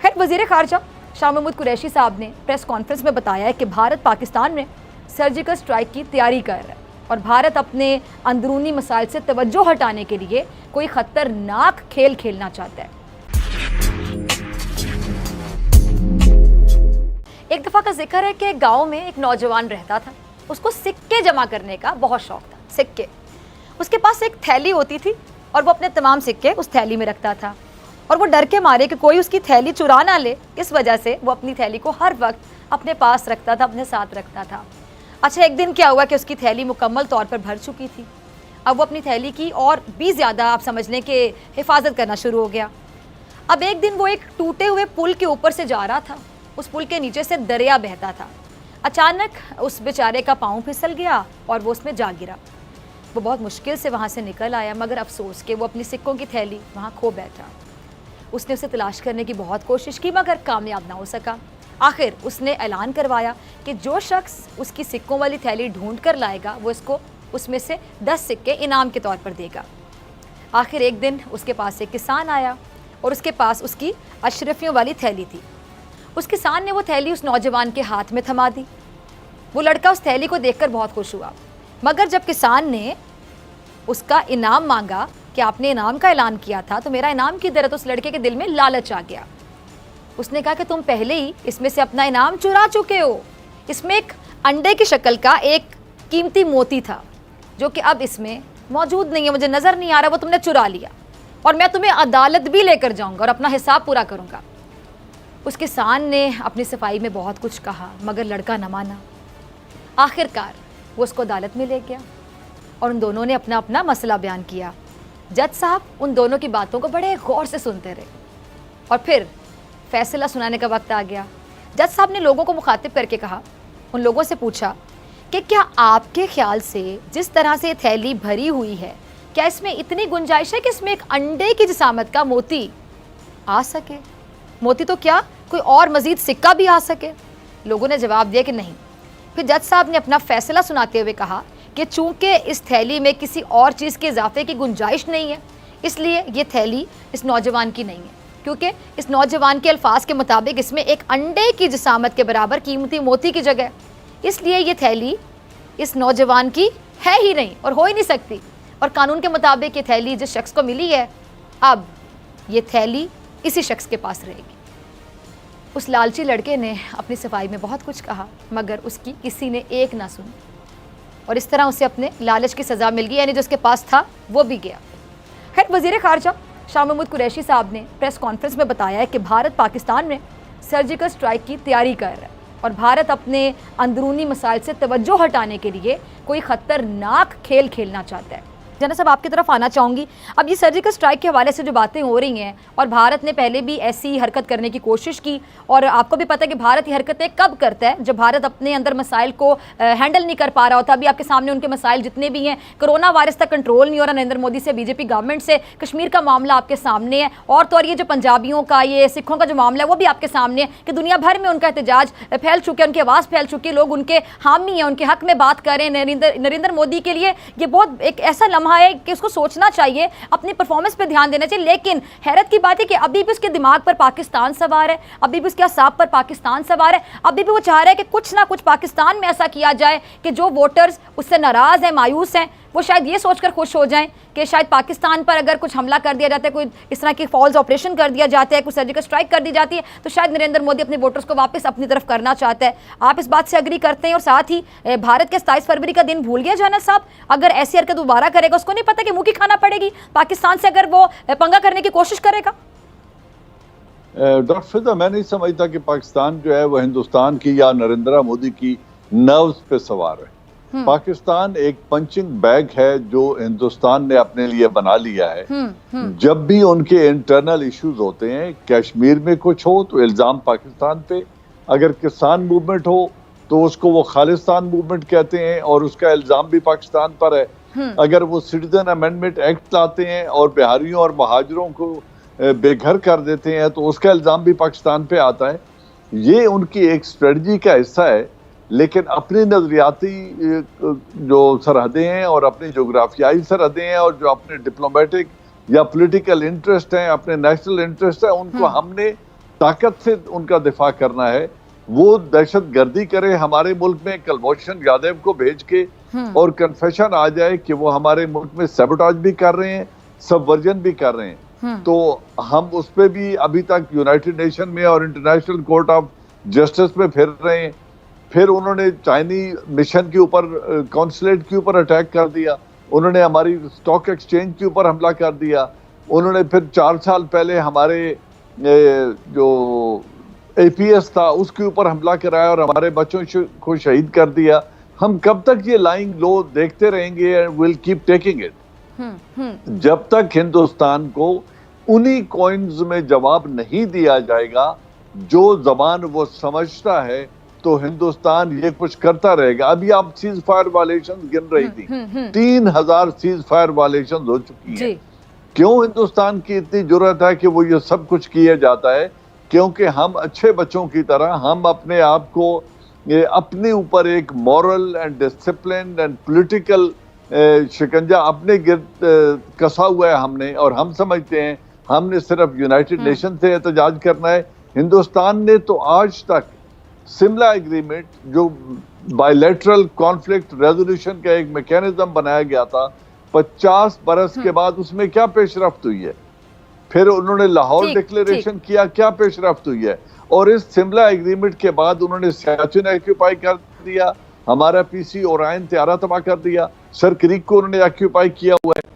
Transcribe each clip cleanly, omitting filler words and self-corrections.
खैर, वज़ीर ख़ारजा शाह महमूद कुरैशी साहब ने प्रेस कॉन्फ्रेंस में बताया है कि भारत पाकिस्तान में सर्जिकल स्ट्राइक की तैयारी कर रहा है और भारत अपने अंदरूनी मसाइल से तवज्जो हटाने के लिए कोई खतरनाक खेल खेलना चाहता है। एक दफ़ा का जिक्र है कि गांव में एक नौजवान रहता था। उसको सिक्के जमा करने का बहुत शौक था। सिक्के, उसके पास एक थैली होती थी और वो अपने तमाम सिक्के उस थैली में रखता था और वो डर के मारे कि कोई उसकी थैली चुरा ना ले, इस वजह से वो अपनी थैली को हर वक्त अपने पास रखता था, अपने साथ रखता था। अच्छा, एक दिन क्या हुआ कि उसकी थैली मुकम्मल तौर पर भर चुकी थी। अब वो अपनी थैली की और भी ज़्यादा, आप समझ लें कि हिफाजत करना शुरू हो गया। अब एक दिन वो एक टूटे हुए पुल के ऊपर से जा रहा था। उस पुल के नीचे से दरिया बहता था। अचानक उस बेचारे का पाँव फिसल गया और वो उसमें जा गिरा। वो बहुत मुश्किल से वहाँ से निकल आया, मगर अफसोस कि वो अपनी सिक्कों की थैली वहाँ खो बैठा। उसने उसे तलाश करने की बहुत कोशिश की मगर कामयाब ना हो सका। आखिर उसने ऐलान करवाया कि जो शख्स उसकी सिक्कों वाली थैली ढूंढ कर लाएगा वो इसको उसमें से 10 सिक्के इनाम के तौर पर देगा। आखिर एक दिन उसके पास एक किसान आया और उसके पास उसकी अशरफियों वाली थैली थी। उस किसान ने वो थैली उस नौजवान के हाथ में थमा दी। वो लड़का उस थैली को देखकर बहुत खुश हुआ, मगर जब किसान ने उसका इनाम मांगा कि आपने इनाम का ऐलान किया था तो मेरा इनाम किधर है, तो उस लड़के के दिल में लालच आ गया। उसने कहा कि तुम पहले ही इसमें से अपना इनाम चुरा चुके हो। इसमें एक अंडे की शक्ल का एक कीमती मोती था जो कि अब इसमें मौजूद नहीं है, मुझे नज़र नहीं आ रहा, वो तुमने चुरा लिया और मैं तुम्हें अदालत भी लेकर जाऊंगा और अपना हिसाब पूरा करूंगा। उस किसान ने अपनी सफाई में बहुत कुछ कहा मगर लड़का न माना। आखिरकार वो उसको अदालत में ले गया और उन दोनों ने अपना अपना मसला बयान किया। जज साहब उन दोनों की बातों को बड़े गौर से सुनते रहे और फिर फैसला सुनाने का वक्त आ गया। जज साहब ने लोगों को मुखातिब करके कहा, उन लोगों से पूछा कि क्या आपके ख्याल से जिस तरह से ये थैली भरी हुई है, क्या इसमें इतनी गुंजाइश है कि इसमें एक अंडे की जिसामत का मोती आ सके? मोती तो क्या, कोई और मज़ीद सिक्का भी आ सके? लोगों ने जवाब दिया कि नहीं। फिर जज साहब ने अपना फैसला सुनाते हुए कहा कि चूंकि इस थैली में किसी और चीज़ के इजाफे की गुंजाइश नहीं है, इसलिए ये थैली इस नौजवान की नहीं है, क्योंकि इस नौजवान के अल्फाज के मुताबिक इसमें एक अंडे की जिसामत के बराबर कीमती मोती की जगह, इसलिए ये थैली इस नौजवान की है ही नहीं और हो ही नहीं सकती। और कानून के मुताबिक ये थैली जिस शख्स को मिली है, अब ये थैली इसी शख्स के पास रहेगी। उस लालची लड़के ने अपनी सफाई में बहुत कुछ कहा मगर उसकी किसी ने एक ना सुनी और इस तरह उसे अपने लालच की सज़ा मिल गई, यानी जो उसके पास था वो भी गया। खैर, वज़ीर ख़ारजा शाह महमूद कुरैशी साहब ने प्रेस कॉन्फ्रेंस में बताया है कि भारत पाकिस्तान में सर्जिकल स्ट्राइक की तैयारी कर रहा है और भारत अपने अंदरूनी मसाइल से तवज्जो हटाने के लिए कोई ख़तरनाक खेल खेलना चाहता है। जना साहब, आपकी तरफ आना चाहूँगी। अब ये सर्जिकल स्ट्राइक के हवाले से जो बातें हो रही हैं और भारत ने पहले भी ऐसी हरकत करने की कोशिश की और आपको भी पता है कि भारत ये हरकतें कब करता है, जब भारत अपने अंदर मसाइल को हैंडल नहीं कर पा रहा होता। अभी आपके सामने उनके मसाइल जितने भी हैं, कोरोना वायरस तक कंट्रोल नहीं हो रहा नरेंद्र मोदी से, बीजेपी गवर्नमेंट से, कश्मीर का मामला आपके सामने है और तो और ये जो पंजाबियों का, ये सिखों का जो मामला है वो भी आपके सामने है कि दुनिया भर में उनका एहतजाज फैल चुके हैं, उनकी आवाज़ फैल चुकी है, लोग उनके हामी हैं, उनके हक में बात करें। नरेंद्र मोदी के लिए ये बहुत एक ऐसा लम्हा है कि उसको सोचना चाहिए, अपनी परफॉर्मेंस पे ध्यान देना चाहिए। लेकिन हैरत की बात है कि अभी भी उसके दिमाग पर पाकिस्तान सवार है, अभी भी उसके असाब पर पाकिस्तान सवार है, अभी भी वो चाह रहा है कि कुछ ना कुछ पाकिस्तान में ऐसा किया जाए कि जो वोटर्स उससे नाराज़ हैं, मायूस हैं, वो शायद ये सोचकर खुश हो जाएं कि शायद पाकिस्तान पर अगर कुछ हमला कर दिया जाता है, कोई इस तरह की फॉल्स ऑपरेशन कर दिया जाता है, कुछ सर्जिकल स्ट्राइक कर दी जाती है, तो शायद नरेंद्र मोदी अपने वोटर्स को वापस अपनी तरफ करना चाहता है। आप इस बात से अग्री करते हैं? और साथ ही भारत के 27 फरवरी का दिन भूल गया जाना साहब, अगर ऐसी हरकत दोबारा करेगा उसको नहीं पता कि मुँह की खाना पड़ेगी पाकिस्तान से अगर वो पंगा करने की कोशिश करेगा। डॉक्टर फिदा, मैं नहीं समझता कि पाकिस्तान जो है वो हिंदुस्तान की या नरेंद्र मोदी की नर्व्स पे सवार है। पाकिस्तान एक पंचिंग बैग है जो हिंदुस्तान ने अपने लिए बना लिया है। जब भी उनके इंटरनल इश्यूज होते हैं, कश्मीर में कुछ हो तो इल्जाम पाकिस्तान पे, अगर किसान मूवमेंट हो तो उसको वो खालिस्तान मूवमेंट कहते हैं और उसका इल्जाम भी पाकिस्तान पर है। अगर वो सिटीजन अमेंडमेंट एक्ट लाते हैं और बिहारियों और महाजरों को बेघर कर देते हैं तो उसका इल्जाम भी पाकिस्तान पे आता है। ये उनकी एक स्ट्रेटजी का हिस्सा है, लेकिन अपनी नजरियाती जो सरहदें हैं और अपनी जोग्राफियाई सरहदें हैं और जो अपने डिप्लोमेटिक या पॉलिटिकल इंटरेस्ट हैं, अपने नेशनल इंटरेस्ट है, उनको हमने ताकत से उनका दिफा करना है, वो दहशत गर्दी करे हमारे मुल्क में कुलभूषण यादव को भेज के, और कन्फेशन आ जाए कि वो हमारे मुल्क में सैबोटाज भी कर रहे हैं, सबवर्जन भी कर रहे हैं, तो हम उस पर भी अभी तक यूनाइटेड नेशन में और इंटरनेशनल कोर्ट ऑफ जस्टिस में फिर रहे हैं। फिर उन्होंने चाइनी मिशन के ऊपर, कॉन्सुलेट के ऊपर अटैक कर दिया, उन्होंने हमारी स्टॉक एक्सचेंज के ऊपर हमला कर दिया, उन्होंने फिर 4 साल पहले हमारे जो APS था उसके ऊपर हमला कराया और हमारे बच्चों को शहीद कर दिया। हम कब तक ये लाइंग लो देखते रहेंगे? And will keep taking it जब तक हिंदुस्तान को उन्हीं कॉइन्स में जवाब नहीं दिया जाएगा जो जबान वो समझता है, तो हिंदुस्तान ये कुछ करता रहेगा। अभी आप सीज फायर वायलेशन गिन रही थी, 3000 सीज फायर वायलेशन हो चुकी है। क्यों हिंदुस्तान की इतनी जरूरत है कि वो ये सब कुछ किया जाता है? क्योंकि हम अच्छे बच्चों की तरह हम अपने आप को अपने ऊपर एक moral and discipline and political शिकंजा अपने गिर्द कसा हुआ है हमने, और हम समझते हैं हमने सिर्फ यूनाइटेड नेशन से एहतजाज करना है। हिंदुस्तान ने तो आज तक शिमला एग्रीमेंट, जो बायलैटरल कॉन्फ्लिक्ट रेजोल्यूशन का एक मैकेनिज्म बनाया गया था, 50 बरस के बाद उसमें क्या पेशरफ्त हुई है? फिर उन्होंने लाहौर डिक्लेरेशन किया, क्या पेशरफ्त हुई है? और इस शिमला एग्रीमेंट के बाद उन्होंने सियाचिन ऑक्यूपाई कर दिया, हमारा PC ओरायन त्यारा तबाह कर दिया, सर क्रीक को उन्होंने ऑक्यूपाई किया हुआ है।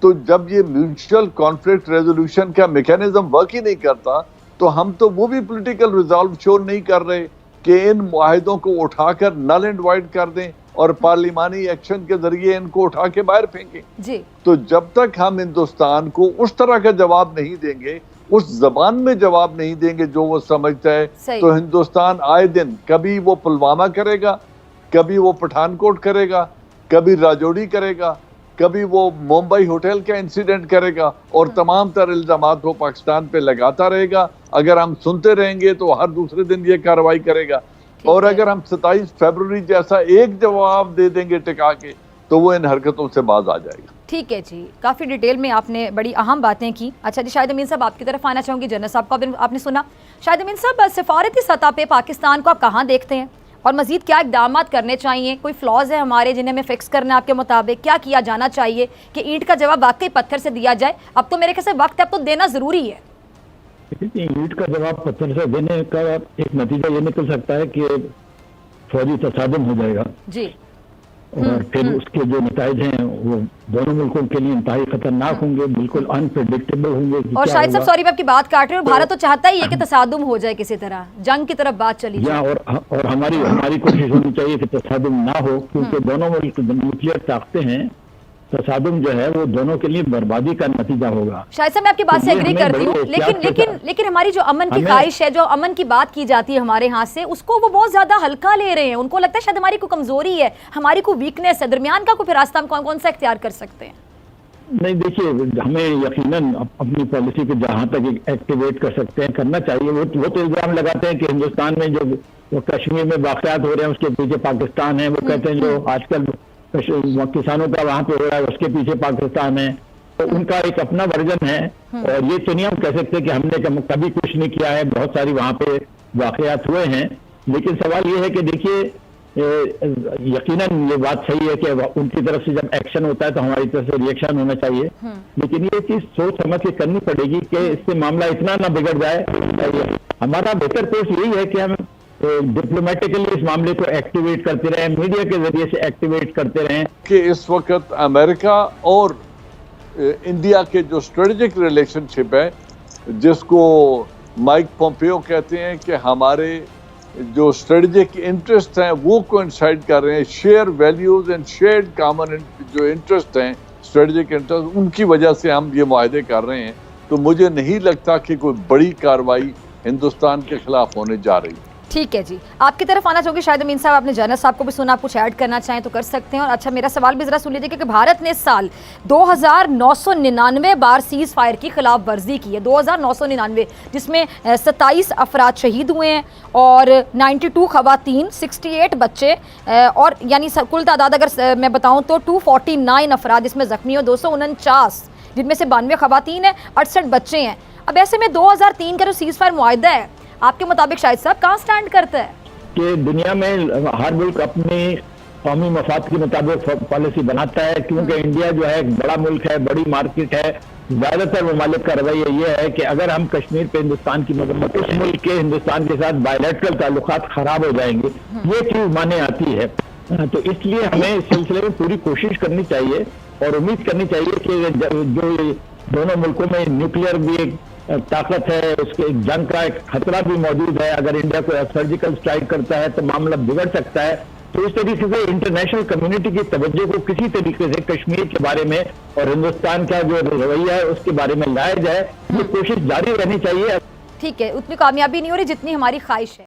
तो जब ये म्यूचुअल कॉन्फ्लिक्ट रेजोल्यूशन का मैकेनिज्म वर्क ही नहीं करता, तो हम तो वो भी पॉलिटिकल रिजॉल्व शो नहीं कर रहे कि इन मुआहिदों को उठाकर नल एंड वाइड कर दें और पार्लिमानी एक्शन के जरिए इनको उठा के बाहर फेंकें जी। तो जब तक हम हिंदुस्तान को उस तरह का जवाब नहीं देंगे, उस जबान में जवाब नहीं देंगे जो वो समझता है, तो हिंदुस्तान आए दिन कभी वो पुलवामा करेगा, कभी वो पठानकोट करेगा, कभी राजौरी करेगा, कभी वो मुंबई होटल का इंसिडेंट करेगा, और तमाम तर इल्जामात वो पाकिस्तान पे लगाता रहेगा। अगर हम सुनते रहेंगे तो हर दूसरे दिन ये कार्रवाई करेगा, और अगर हम 27 फरवरी जैसा एक जवाब दे देंगे टिका के, तो वो इन हरकतों से बाज आ जाएगा। ठीक है जी, काफ़ी डिटेल में आपने बड़ी अहम बातें की। अच्छा जी, शाहिद अमीन साहब आपकी तरफ आना चाहूँगी। जनरल साहब को आपने सुना। शाहिद अमीन साहब, सिफारती सतह पे पाकिस्तान को आप कहाँ देखते हैं, और मज़ीद क्या इक़दाम करने चाहिए? कोई फ्लॉज है हमारे जिन्हें हमें फिक्स करना है? आपके मुताबिक क्या किया जाना चाहिए कि ईंट का जवाब वाकई पत्थर से दिया जाए? अब तो मेरे ख्याल से वक्त है, अब तो देना ज़रूरी है। ईंट का जवाब पत्थर से देने का एक नतीजा ये निकल सकता है कि फौजी तसादुम हो जाएगा जी, और फिर उसके जो नताइज हैं वो दोनों मुल्कों के लिए इंतहाई खतरनाक होंगे, बिल्कुल अनप्रेडिक्टेबल होंगे। और शायद साहब, सॉरी मैं आपकी बात काट रही हूँ, भारत तो चाहता ही है कि तसादुम हो जाए, किसी तरह जंग की तरफ बात चली जाए। और हमारी कोशिश होनी चाहिए कि तसादुम ना हो, क्योंकि दोनों मुल्क न्यूक्लियर ताकतें हैं। तसादुम जो है वो दोनों के लिए बर्बादी का नतीजा होगा। शायद साहब मैं आपकी बात से एग्री करती हूँ, लेकिन हमारी जो अमन की ख्वाहिश है, जो अमन की बात की जाती है हमारे यहाँ से, उसको वो बहुत ज्यादा हल्का ले रहे हैं। उनको लगता है शायद हमारी कोई कमजोरी है, हमारी कोई वीकनेस है। दरमियान का कोई फिर रास्ता हम कौन सा इख्तियार कर सकते हैं? नहीं, देखिए, हमें यकीनन अपनी पॉलिसी को जहाँ तक एक्टिवेट कर सकते हैं करना चाहिए। वो तो इल्जाम लगाते हैं कि हिंदुस्तान में जो कश्मीर में वाक़यात हो रहे हैं उसके पीछे पाकिस्तान है। वो कहते हैं जो आजकल किसानों का वहां पे हो रहा है उसके पीछे पाकिस्तान है। तो उनका एक अपना वर्जन है, और ये तो नहीं हम कह सकते कि हमने कभी कुछ नहीं किया है। बहुत सारी वहां पे वाकयात हुए हैं, लेकिन सवाल ये है कि देखिए, यकीनन ये बात सही है कि उनकी तरफ से जब एक्शन होता है तो हमारी तरफ से रिएक्शन होना चाहिए, लेकिन ये चीज सोच समझ के करनी पड़ेगी कि इससे मामला इतना ना बिगड़ जाए। हमारा बेहतर कोर्स यही है कि हम डिप्लोमेटिकली इस मामले को एक्टिवेट करते रहे, मीडिया के जरिए से एक्टिवेट करते रहें। कि इस वक्त अमेरिका और इंडिया के जो स्ट्रेटेजिक रिलेशनशिप है, जिसको माइक पोम्पियो कहते हैं कि हमारे जो स्ट्रेटेजिक इंटरेस्ट हैं वो कोइंसाइड कर रहे हैं, share values and shared common जो इंटरेस्ट हैं, स्ट्रेटेजिक इंटरेस्ट, उनकी वजह से हम ये मुआहदे कर रहे हैं। तो मुझे नहीं लगता कि कोई बड़ी कार्रवाई हिंदुस्तान के खिलाफ होने जा रही। ठीक है जी, आपकी तरफ आना चाहोगे शाहिद अमीन साहब। आपने जनरल साहब को भी सुना, आप कुछ ऐड करना चाहें तो कर सकते हैं। और अच्छा, मेरा सवाल भी जरा सुन लीजिए कि भारत ने इस साल 2999 बार सीज फायर की खिलाफ वर्जी की है, 2999, जिसमें 27 अफराद शहीद हुए हैं और 92 खवातीन, 68 बच्चे, और यानी कुल तादाद अगर मैं बताऊँ तो 249 अफराद इसमें जख्मी और 249 जिनमें से 92 खवातीन हैं, 68 बच्चे हैं। अब ऐसे में 2003 का जो सीज फायर मुआहदा है, आपके मुताबिक शाहिद साहब कहाँ स्टैंड करता है? कि दुनिया में हर मुल्क अपनी कौमी मफाद के मुताबिक पॉलिसी बनाता है, क्योंकि इंडिया जो है एक बड़ा मुल्क है, बड़ी मार्केट है। ज्यादातर ममालिक का रवैया ये है कि अगर हम कश्मीर पे हिंदुस्तान की मजम्मत, उस मुल्क के हिंदुस्तान के साथ बायलैटरल ताल्लुकात खराब हो जाएंगे, ये चीज माने आती है। तो इसलिए हमें इस सिलसिले में पूरी कोशिश करनी चाहिए और उम्मीद करनी चाहिए कि जो ये दोनों मुल्कों में न्यूक्लियर भी एक ताकत है, उसके एक जंग का एक खतरा भी मौजूद है। अगर इंडिया को सर्जिकल स्ट्राइक करता है तो मामला बिगड़ सकता है। तो इस तरीके से इंटरनेशनल कम्युनिटी की तवज्जो को किसी तरीके से कश्मीर के बारे में और हिंदुस्तान का जो रवैया है उसके बारे में लाया जाए, ये कोशिश जारी रहनी चाहिए। ठीक है, उतनी कामयाबी नहीं हो रही जितनी हमारी ख्वाहिश है।